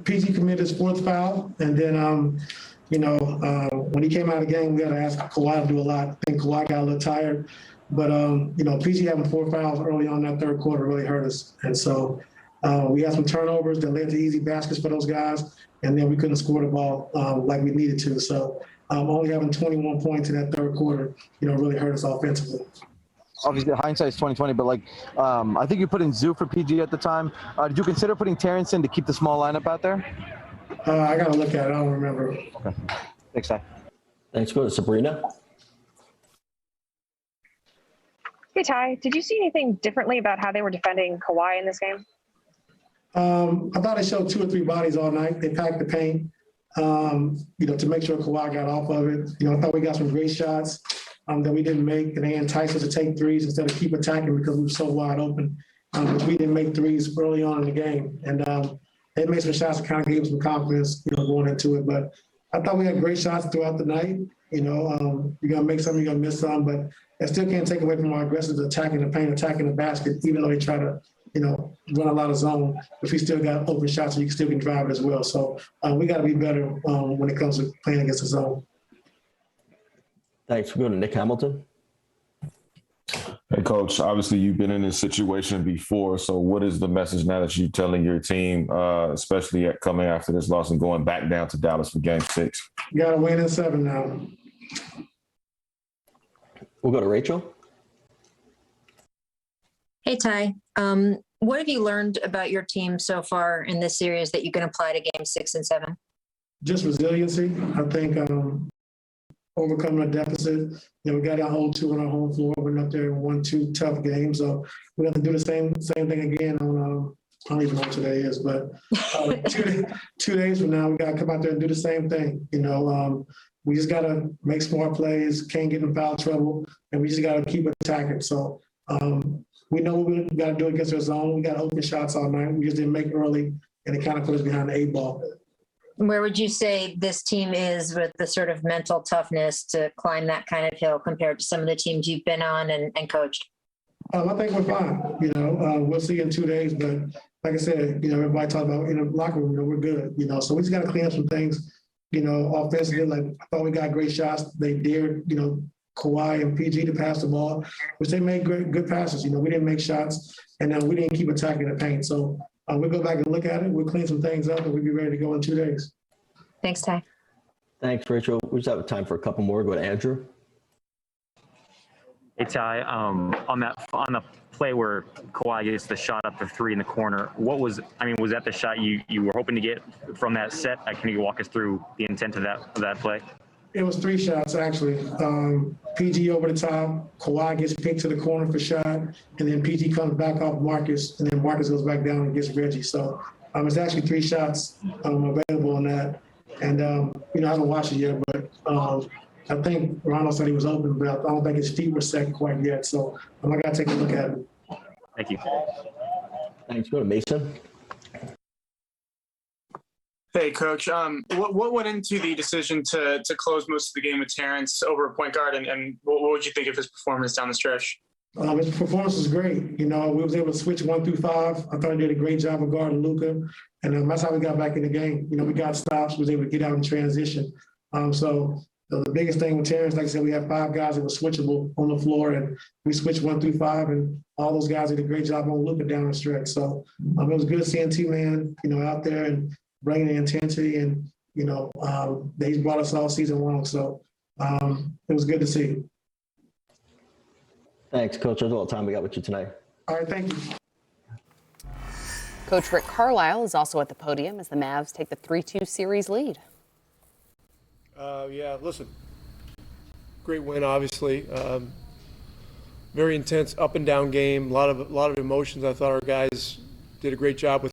PG committed his fourth foul, and then, when he came out of the game, we had to ask Kawhi to do a lot. I think Kawhi got a little tired, but PG having 4 fouls early on that third quarter really hurt us, and so we had some turnovers that led to easy baskets for those guys, and then we couldn't score the ball like we needed to. So only having 21 points in that third quarter, really hurt us offensively. Obviously, hindsight's 20/20, but I think you put in Zoo for PG at the time. Did you consider putting Terrence in to keep the small lineup out there? I got to look at it. I don't remember. Okay. Thanks, Ty. Thanks. Go to Sabrina. Hey, Ty, did you see anything differently about how they were defending Kawhi in this game? I thought they showed 2 or 3 bodies all night. They packed the paint, to make sure Kawhi got off of it. I thought we got some great shots that we didn't make, and they enticed us to take threes instead of keep attacking because we were so wide open. But we didn't make threes early on in the game. And they made some shots that kind of gave us some confidence, going into it. But I thought we had great shots throughout the night. You're going to make some, you're going to miss some, but that still can't take away from our aggressive attacking the paint, attacking the basket, even though they try to, run a lot of zone, but we still got open shots so you still can drive it as well. So we got to be better when it comes to playing against the zone. Thanks. We're going to Nick Hamilton. Hey, Coach, obviously you've been in this situation before, so what is the message now that you're telling your team, especially coming after this loss and going back down to Dallas for Game 6? You got to win in 7 now. We'll go to Rachel. Hey, Ty. What have you learned about your team so far in this series that you can apply to Game 6 and 7? Just resiliency. I think overcoming a deficit. We got our whole 2 on our home floor. We went up there and won 2 tough games. So we have to do the same thing again on I don't even know what today is, but 2 days from now, we got to come out there and do the same thing. We just got to make smart plays, can't get in foul trouble, and we just got to keep attacking. So we know what we got to do against our zone. We got open shots all night. We just didn't make early, and it kind of put us behind the 8 ball. Where would you say this team is with the sort of mental toughness to climb that kind of hill compared to some of the teams you've been on and coached? I think we're fine. We'll see in 2 days, but like I said, everybody talk about in the locker room, we're good. So we just got to clean up some things. Offensively, I thought we got great shots. They dared, Kawhi and PG to pass the ball, which they made good passes. We didn't make shots, and then we didn't keep attacking the paint. So we'll go back and look at it. We'll clean some things up, and we'll be ready to go in 2 days. Thanks, Ty. Thanks, Rachel. We just have time for a couple more. Go to Andrew. Hey, Ty, on the play where Kawhi gets the shot up the 3 in the corner, was that the shot you were hoping to get from that set? Can you walk us through the intent of that play? It was 3 shots, actually. PG over the top, Kawhi gets picked to the corner for shot, and then PG comes back off Marcus, and then Marcus goes back down and gets Reggie. So it's actually 3 shots available on that. And, I haven't watched it yet, but I think Ronald said he was open, but I don't think his feet were set quite yet. So I got to take a look at it. Thank you. Thanks. Go to Mason. Hey, Coach. What went into the decision to close most of the game with Terrence over a point guard, and what would you think of his performance down the stretch? His performance was great. We was able to switch 1 through 5. I thought he did a great job of guarding Luka, and that's how we got back in the game. We got stops, was able to get out in transition. So the biggest thing with Terrence, like I said, we had 5 guys that were switchable on the floor, and we switched 1 through 5, and all those guys did a great job on Luka down the stretch. So it was good seeing T-Man, out there and bringing the intensity, and he's brought us all season long. So it was good to see. Thanks, Coach. That's all the time we got with you tonight. All right, thank you. Coach Rick Carlisle is also at the podium as the Mavs take the 3-2 series lead. Listen, great win, obviously. Very intense up and down game, a lot of emotions. I thought our guys did a great job with